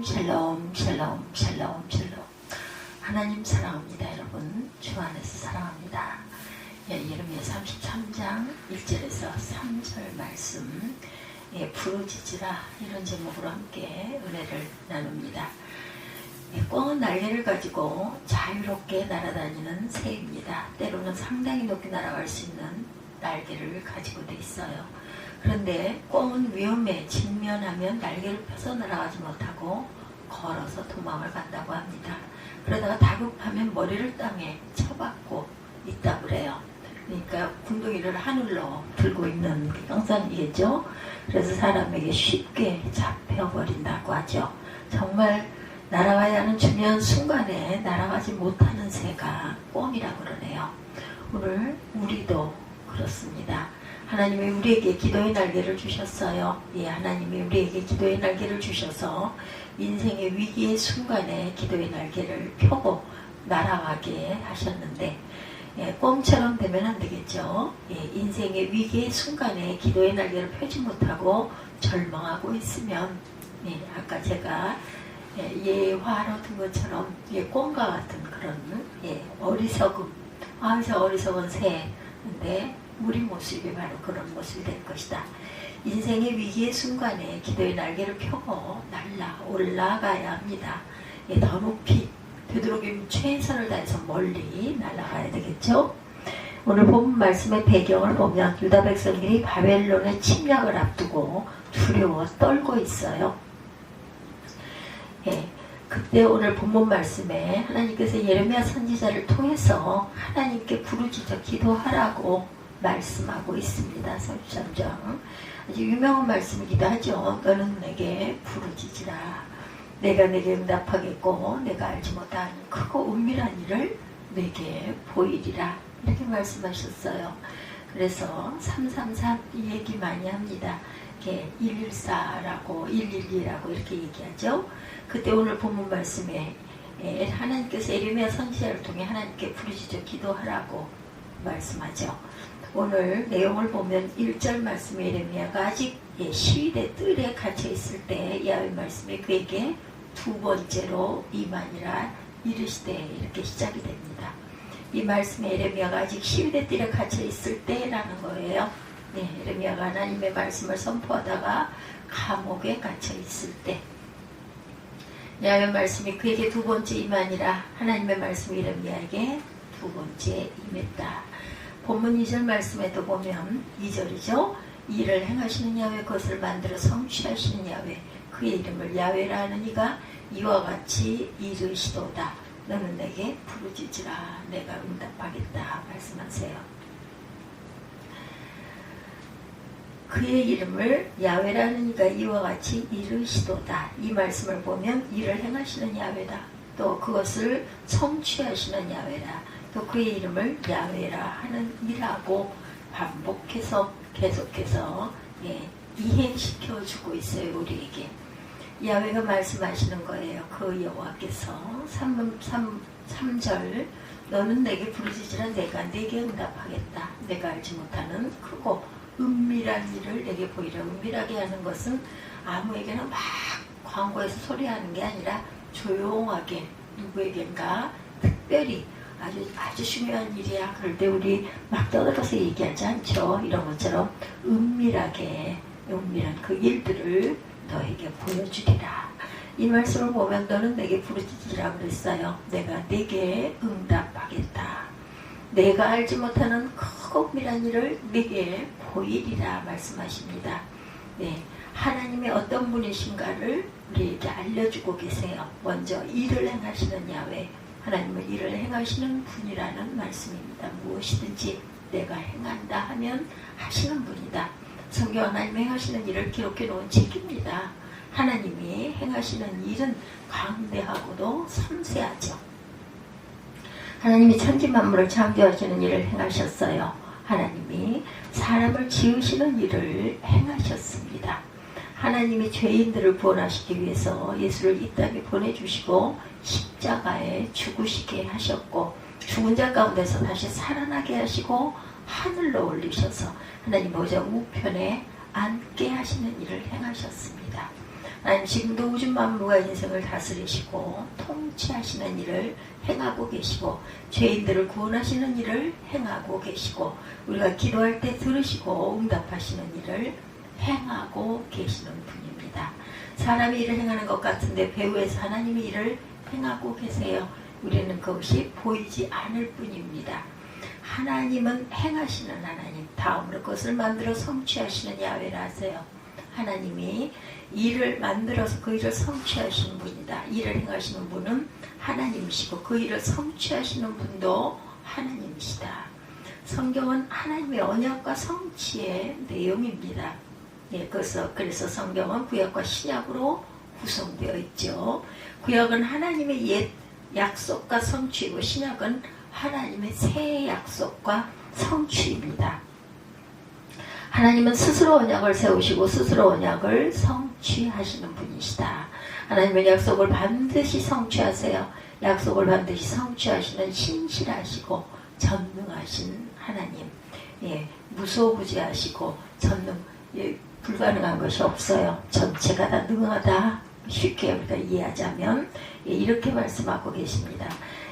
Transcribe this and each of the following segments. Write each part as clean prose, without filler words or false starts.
샬롬 샬롬 샬롬 샬롬. 하나님 사랑합니다. 여러분 주 안에서 사랑합니다. 예레미야 33장 1절에서 3절 말씀, 부르짖으라, 이런 제목으로 함께 은혜를 나눕니다. 꿩은 날개를 가지고 자유롭게 날아다니는 새입니다. 때로는 상당히 높이 날아갈 수 있는 날개를 가지고 돼 있어요. 그런데 꿩은 위험에 직면하면 날개를 펴서 날아가지 못하고 걸어서 도망을 간다고 합니다. 그러다가 다급하면 머리를 땅에 쳐박고 있다고 그래요. 그러니까 군동이를 하늘로 들고 있는 형상이겠죠. 그래서 사람에게 쉽게 잡혀버린다고 하죠. 정말 날아가야 하는 중요한 순간에 날아가지 못하는 새가 꿩이라고 그러네요. 오늘 우리도 그렇습니다. 하나님이 우리에게 기도의 날개를 주셨어요. 하나님이 우리에게 기도의 날개를 주셔서 인생의 위기의 순간에 기도의 날개를 펴고 날아가게 하셨는데, 꿩처럼 되면 안 되겠죠. 인생의 위기의 순간에 기도의 날개를 펴지 못하고 절망하고 있으면, 아까 제가 예화로 든 것처럼 꿩과 같은 그런 어리석음, 저 어리석은 새인데 우리 모습이 바로 그런 모습이 될 것이다. 인생의 위기의 순간에 기도의 날개를 펴고 올라가야 합니다. 더 높이, 되도록이면 최선을 다해서 멀리 날아가야 되겠죠. 오늘 본 말씀의 배경을 보면 유다 백성들이 바벨론의 침략을 앞두고 두려워 떨고 있어요. 그때 오늘 본문 말씀에 하나님께서 예레미야 선지자를 통해서 하나님께 부르짖어 기도하라고 말씀하고 있습니다. 33장. 아주 유명한 말씀이기도 하죠. 너는 내게 부르짖으라. 내가 내게 응답하겠고 내가 알지 못한 크고 은밀한 일을 내게 보이리라. 이렇게 말씀하셨어요. 그래서 333 이 얘기 많이 합니다. 114라고 112라고 이렇게 얘기하죠. 그때 오늘 본문 말씀에 하나님께서 예레미야 선지자를 통해 하나님께 부르짖어 기도하라고 말씀하죠. 오늘 내용을 보면 1절 말씀에 예레미야가 아직 시위대 뜰에 갇혀 있을 때 야훼 말씀이 그에게 두 번째로 임하니라 이르시되, 이렇게 시작이 됩니다. 이 말씀에 예레미야가 아직 시위대 뜰에 갇혀 있을 때라는 거예요. 예레미야가 하나님의 말씀을 선포하다가 감옥에 갇혀 있을 때 야훼 말씀이 그에게 두 번째 임하니라, 하나님의 말씀이 예레미야에게 두 번째 임했다. 본문 2절 말씀에도 보면 2절이죠. 이를 행하시는 야훼, 그것을 만들어 성취하시는 야훼, 그의 이름을 야훼라 하는 이가 이와 같이 이르시도다. 너는 내게 부르짖으라, 내가 응답하겠다 말씀하세요. 그의 이름을 야훼라는 이가 이와 같이 이르시도다. 이 말씀을 보면 이를 행하시는 야훼다, 또 그것을 성취하시는 야훼라, 또 그의 이름을 야훼라 하는 이라고 반복해서 계속해서 이행시켜주고 있어요. 우리에게 야훼가 말씀하시는 거예요. 그 여호와께서 3절 너는 내게 부르짖으라, 내가 내게 응답하겠다. 내가 알지 못하는 크고 은밀한 일을 내게 보이라. 은밀하게 하는 것은 아무에게나 막 광고해서 소리하는 게 아니라 조용하게 누구에겐가 특별히 아주 중요한 일이야. 그럴 때 우리 막 떠들어서 얘기하지 않죠. 이런 것처럼 은밀하게 은밀한 그 일들을 너에게 보여주리라. 이 말씀을 보면 너는 내게 부르짖으라 그랬어요. 내가 내게 응답하겠다. 내가 알지 못하는 크고 은밀한 일을 내게 보이리라 말씀하십니다. 하나님의 어떤 분이신가를 우리에게 알려주고 계세요. 먼저 일을 행하시는 야훼, 하나님은 일을 행하시는 분이라는 말씀입니다. 무엇이든지 내가 행한다 하면 하시는 분이다. 성경 하나님 행하시는 일을 기록해 놓은 책입니다. 하나님이 행하시는 일은 광대하고도 섬세하죠. 하나님이 천지 만물을 창조하시는 일을 행하셨어요. 하나님이 사람을 지으시는 일을 행하셨습니다. 하나님이 죄인들을 구원하시기 위해서 예수를 이 땅에 보내주시고 십자가에 죽으시게 하셨고, 죽은 자 가운데서 다시 살아나게 하시고 하늘로 올리셔서 하나님 보좌 우편에 앉게 하시는 일을 행하셨습니다. 하나님 지금도 우주 만물과 인생을 다스리시고 통치하시는 일을 행하고 계시고 죄인들을 구원하시는 일을 행하고 계시고 우리가 기도할 때 들으시고 응답하시는 일을 행하고 계시는 분입니다. 사람이 일을 행하는 것 같은데 배후에서 하나님이 일을 행하고 계세요. 우리는 그것이 보이지 않을 뿐입니다. 하나님은 행하시는 하나님, 다음으로 그것을 만들어 성취하시는 야훼라 하세요. 하나님이 일을 만들어서 그 일을 성취하시는 분이다. 일을 행하시는 분은 하나님이시고 그 일을 성취하시는 분도 하나님이시다. 성경은 하나님의 언약과 성취의 내용입니다. 예, 그래서 성경은 구약과 신약으로 구성되어 있죠. 구약은 하나님의 옛 약속과 성취이고 신약은 하나님의 새 약속과 성취입니다. 하나님은 스스로 언약을 세우시고 스스로 언약을 성취하시는 분이시다. 하나님은 약속을 반드시 성취하세요. 약속을 반드시 성취하시는 신실하시고 전능하신 하나님. 예, 무소부지하시고 전능, 예, 불가능한 것이 없어요. 전체가 다 능하다. 쉽게 우리가 이해하자면 예, 이렇게 말씀하고 계십니다.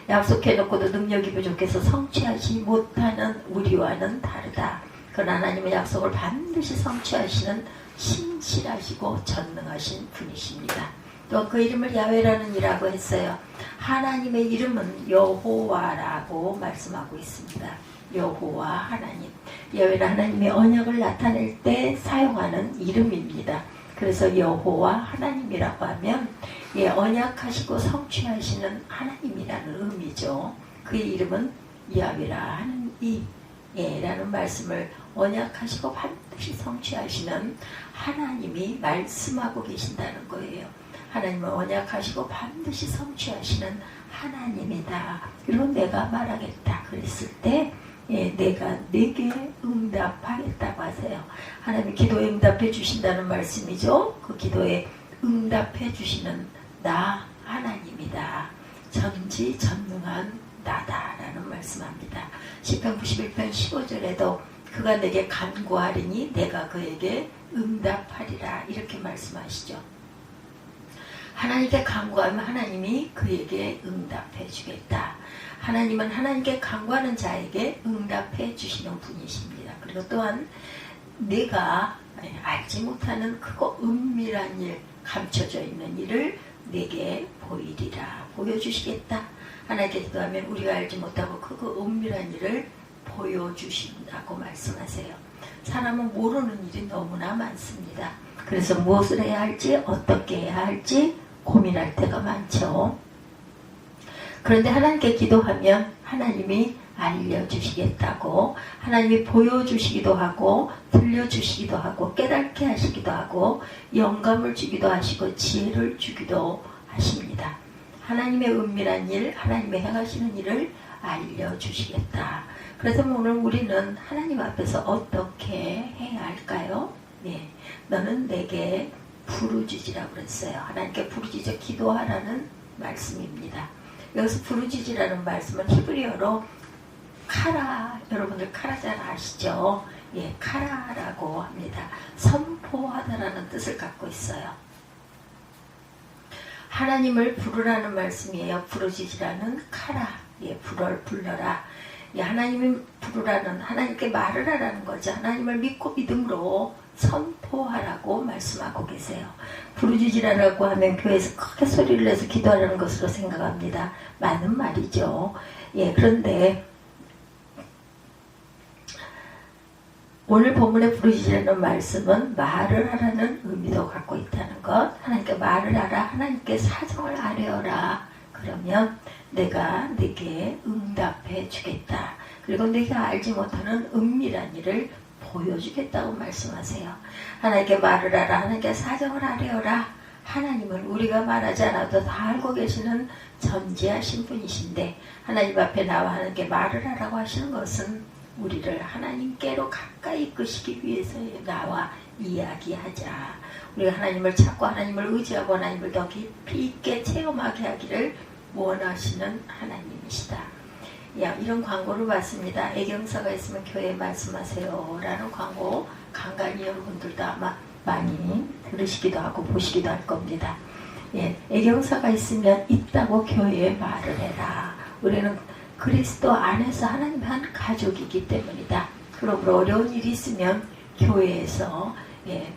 약속해놓고도 능력이 부족해서 성취하지 못하는 우리와는 다르다. 그러나 하나님의 약속을 반드시 성취하시는 신실하시고 전능하신 분이십니다. 또 그 이름을 야훼라는 이라고 했어요. 하나님의 이름은 여호와라고 말씀하고 있습니다. 여호와 하나님. 야훼는 하나님의 언약을 나타낼 때 사용하는 이름입니다. 그래서 여호와 하나님이라고 하면 예, 언약하시고 성취하시는 하나님이라는 의미죠. 그의 이름은 야훼라 하는 라는 말씀을 언약하시고 반드시 성취하시는 하나님이 말씀하고 계신다는 거예요. 하나님은 언약하시고 반드시 성취하시는 하나님이다. 그리고 내가 말하겠다 그랬을 때 예, 내가 내게 응답하겠다고 하세요. 하나님이 기도에 응답해 주신다는 말씀이죠. 그 기도에 응답해 주시는 나 하나님이다. 전지전능한 나다라는 말씀합니다. 시편 91편 15절에도 그가 내게 간구하리니 내가 그에게 응답하리라 이렇게 말씀하시죠. 하나님께 간구하면 하나님이 그에게 응답해 주겠다. 하나님은 하나님께 간구하는 자에게 응답해 주시는 분이십니다. 그리고 또한 내가 알지 못하는 크고 은밀한 일, 감춰져 있는 일을 내게 보이리라. 보여주시겠다. 하나님께 기도하면 우리가 알지 못하고 크고 은밀한 일을 보여주신다고 말씀하세요. 사람은 모르는 일이 너무나 많습니다. 그래서 무엇을 해야 할지 어떻게 해야 할지 고민할 때가 많죠. 그런데 하나님께 기도하면 하나님이 알려주시겠다고, 하나님이 보여주시기도 하고 들려주시기도 하고 깨닫게 하시기도 하고 영감을 주기도 하시고 지혜를 주기도 하십니다. 하나님의 은밀한 일, 하나님의 행하시는 일을 알려주시겠다. 그래서 오늘 우리는 하나님 앞에서 어떻게 해야 할까요? 네, 너는 내게 부르짖으라고 그랬어요. 하나님께 부르짖어 기도하라는 말씀입니다. 여기서 부르짖으라는 말씀은 히브리어로 카라, 여러분들 카라 잘 아시죠? 예, 카라라고 합니다. 선포하다라는 뜻을 갖고 있어요. 하나님을 부르라는 말씀이에요. 부르짖으라는 카라, 예, 불러라. 예, 하나님을 부르라는, 하나님께 말을 하라는 거죠. 하나님을 믿고 믿음으로 선포하라고 말씀하고 계세요. 부르짖으라고 하면 교회에서 크게 소리를 내서 기도하라는 것으로 생각합니다. 맞는 말이죠. 예, 그런데 오늘 본문의 부르짖으라는 말씀은 말을 하라는 의미도 갖고 있다는 것. 하나님께 말을 하라, 하나님께 사정을 아뢰어라. 그러면 내가 네게 응답해 주겠다. 그리고 네가 알지 못하는 은밀한 일을 보여주겠다고 말씀하세요. 하나님께 말을 하라, 하나님께 사정을 아뢰어라. 하나님은 우리가 말하지 않아도 다 알고 계시는 전지하신 분이신데 하나님 앞에 나와 하나님께 말을 하라고 하시는 것은 우리를 하나님께로 가까이 이끄시기 위해서 나와 이야기하자. 우리가 하나님을 찾고 하나님을 의지하고 하나님을 더 깊이 있게 체험하게 하기를 원하시는 하나님이시다. 야, 이런 광고를 봤습니다. 애경사가 있으면 교회에 말씀하세요 라는 광고 간간히 여러분들도 아마 많이 들으시기도 하고 보시기도 할 겁니다. 예, 애경사가 있으면 있다고 교회에 말을 해라. 우리는 그리스도 안에서 하나님 한 가족이기 때문이다. 그러므로 어려운 일이 있으면 교회에서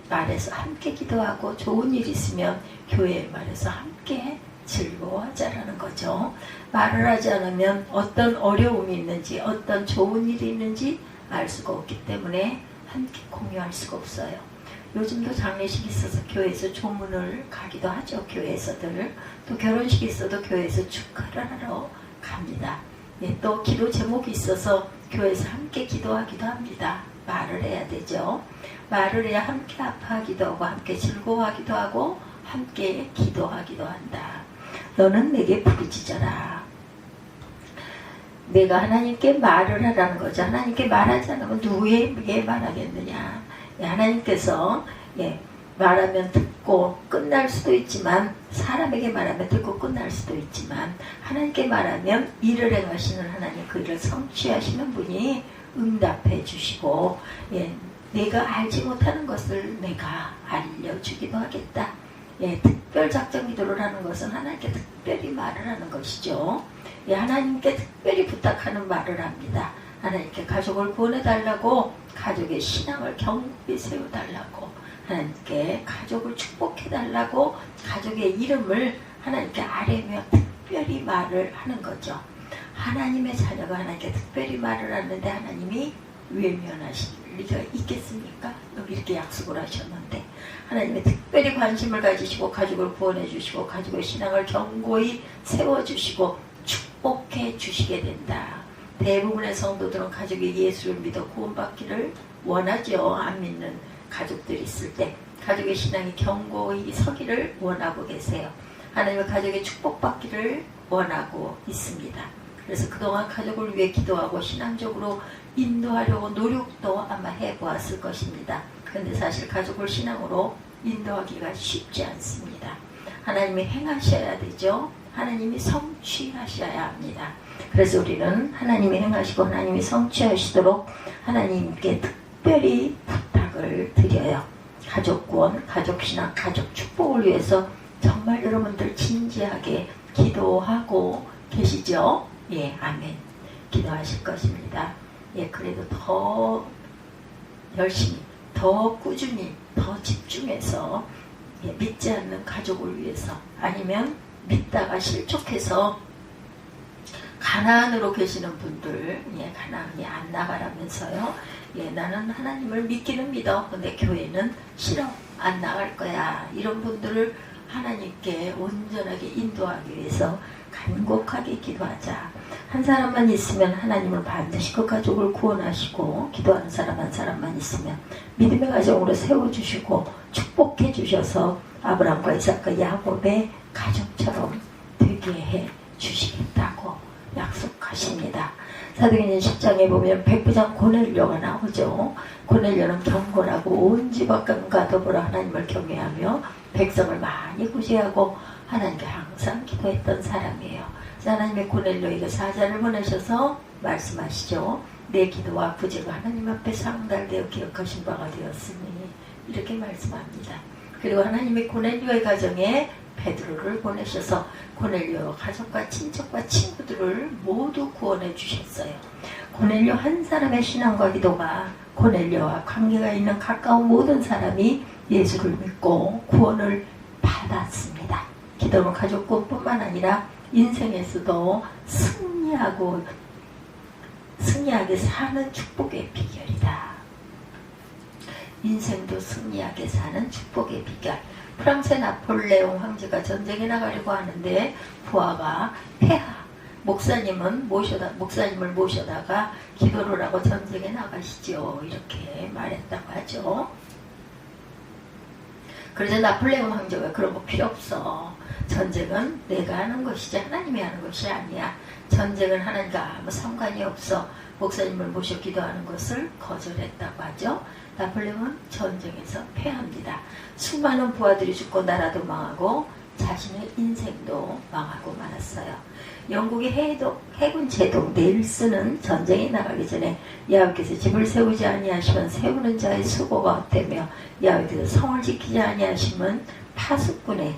말해서 함께 기도하고, 좋은 일이 있으면 교회에 말해서 함께 즐거워하자라는 거죠. 말을 하지 않으면 어떤 어려움이 있는지, 어떤 좋은 일이 있는지 알 수가 없기 때문에 함께 공유할 수가 없어요. 요즘도 장례식이 있어서 교회에서 조문을 가기도 하죠. 교회에서들. 또 결혼식이 있어도 교회에서 축하를 하러 갑니다. 예, 또 기도 제목이 있어서 교회에서 함께 기도하기도 합니다. 말을 해야 되죠. 말을 해야 함께 아파하기도 하고, 함께 즐거워하기도 하고, 함께 기도하기도 한다. 너는 내게 부르짖어라. 내가 하나님께 말을 하라는 거죠. 하나님께 말하지 않으면 누구에게 말하겠느냐. 하나님께서 말하면 듣고 끝날 수도 있지만, 사람에게 말하면 듣고 끝날 수도 있지만, 하나님께 말하면 일을 행하시는 하나님, 그 일을 성취하시는 분이 응답해 주시고, 내가 알지 못하는 것을 내가 알려주기도 하겠다. 특별 작전 기도를 하는 것은 하나님께 특별히 말을 하는 것이죠. 하나님께 특별히 부탁하는 말을 합니다. 하나님께 가족을 구원해달라고, 가족의 신앙을 경고히 세워달라고, 하나님께 가족을 축복해달라고, 가족의 이름을 하나님께 아뢰며 특별히 말을 하는 거죠. 하나님의 자녀가 하나님께 특별히 말을 하는데 하나님이 외면하실 리가 있겠습니까? 이렇게 약속을 하셨는데, 하나님의 특별히 관심을 가지시고 가족을 구원해 주시고 가족의 신앙을 견고히 세워주시고 축복해 주시게 된다. 대부분의 성도들은 가족이 예수를 믿어 구원받기를 원하죠. 안 믿는 가족들이 있을 때 가족의 신앙이 견고히 서기를 원하고 계세요. 하나님의 가족의 축복받기를 원하고 있습니다. 그래서 그동안 가족을 위해 기도하고 신앙적으로 인도하려고 노력도 아마 해보았을 것입니다. 그런데 사실 가족을 신앙으로 인도하기가 쉽지 않습니다. 하나님이 행하셔야 되죠. 하나님이 성취하셔야 합니다. 그래서 우리는 하나님이 행하시고 하나님이 성취하시도록 하나님께 특별히 부탁을 드려요. 가족 구원, 가족 신앙, 가족 축복을 위해서 정말 여러분들 진지하게 기도하고 계시죠? 아멘. 기도하실 것입니다. 그래도 더 열심히, 더 꾸준히, 더 집중해서 믿지 않는 가족을 위해서, 아니면 믿다가 실족해서 가나안으로 계시는 분들, 가나안이 안 나가라면서요. 나는 하나님을 믿기는 믿어. 근데 교회는 싫어. 안 나갈 거야. 이런 분들을 하나님께 온전하게 인도하기 위해서 간곡하게 기도하자. 한 사람만 있으면 하나님은 반드시 그 가족을 구원하시고, 기도하는 사람 한 사람만 있으면 믿음의 가정으로 세워주시고 축복해 주셔서 아브라함과 이삭과 야곱의 가족처럼 되게 해 주시겠다고 약속하십니다. 사도행전 10장에 보면 백부장 고넬료가 나오죠. 고넬료는 경건하고 온 집안과 더불어 하나님을 경외하며 백성을 많이 구제하고 하나님께 항상 기도했던 사람이에요. 하나님의 고넬료에게 사자를 보내셔서 말씀하시죠. 내 기도와 구제가 하나님 앞에 상달되어 기억하신 바가 되었으니, 이렇게 말씀합니다. 그리고 하나님의 고넬료의 가정에 베드로를 보내셔서 고넬료 가족과 친척과 친구들을 모두 구원해 주셨어요. 고넬료 한 사람의 신앙과 기도가 고넬료와 관계가 있는 가까운 모든 사람이 예수를 믿고 구원을 받았습니다. 기도는 가족 구원뿐만 아니라 인생에서도 승리하게 사는 축복의 비결이다. 인생도 승리하게 사는 축복의 비결. 프랑스의 나폴레옹 황제가 전쟁에 나가려고 하는데 부하가 폐하, 목사님을 모셔다가 기도를 하고 전쟁에 나가시죠. 이렇게 말했다고 하죠. 그래서 나폴레옹 황제가 그런 거 필요 없어. 전쟁은 내가 하는 것이지 하나님이 하는 것이 아니야. 전쟁은 하나님과 아무 상관이 없어. 목사님을 모셔 기도하는 것을 거절했다고 하죠. 나폴레옹은 전쟁에서 패합니다. 수많은 부하들이 죽고 나라도 망하고 자신의 인생도 망하고 말았어요. 영국의 해군 제독 넬슨은 전쟁에 나가기 전에 야훼께서 집을 세우지 아니하시면 세우는 자의 수고가 헛되며 야훼께서 성을 지키지 아니하시면 파수꾼의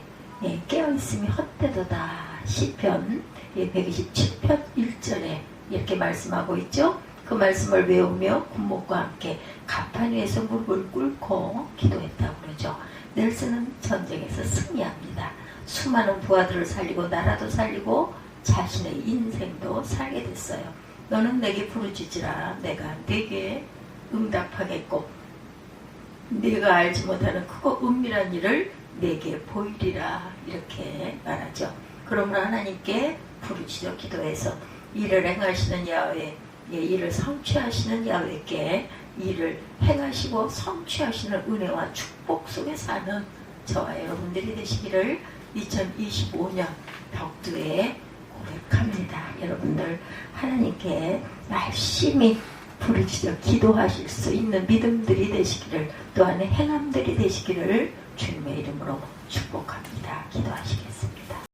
깨어있음이 헛되도다. 시편 127편 1절에 이렇게 말씀하고 있죠. 그 말씀을 외우며 군목과 함께 가판 위에서 무릎을 꿇고 기도했다고 그러죠. 넬슨은 전쟁에서 승리합니다. 수많은 부하들을 살리고 나라도 살리고 자신의 인생도 살게 됐어요. 너는 내게 부르짖으라. 내가 내게 응답하겠고 네가 알지 못하는 크고 은밀한 일을 내게 보이리라. 이렇게 말하죠. 그러므로 하나님께 부르짖어 기도해서 일을 행하시는 야훼, 일을 성취하시는 야훼께 일을 행하시고 성취하시는 은혜와 축복 속에 사는 저와 여러분들이 되시기를 2025년 벽두에 고백합니다. 여러분들 하나님께 열심히 부르짖어 기도하실 수 있는 믿음들이 되시기를, 또한 행함들이 되시기를 주님의 이름으로 축복합니다. 기도하시겠습니다.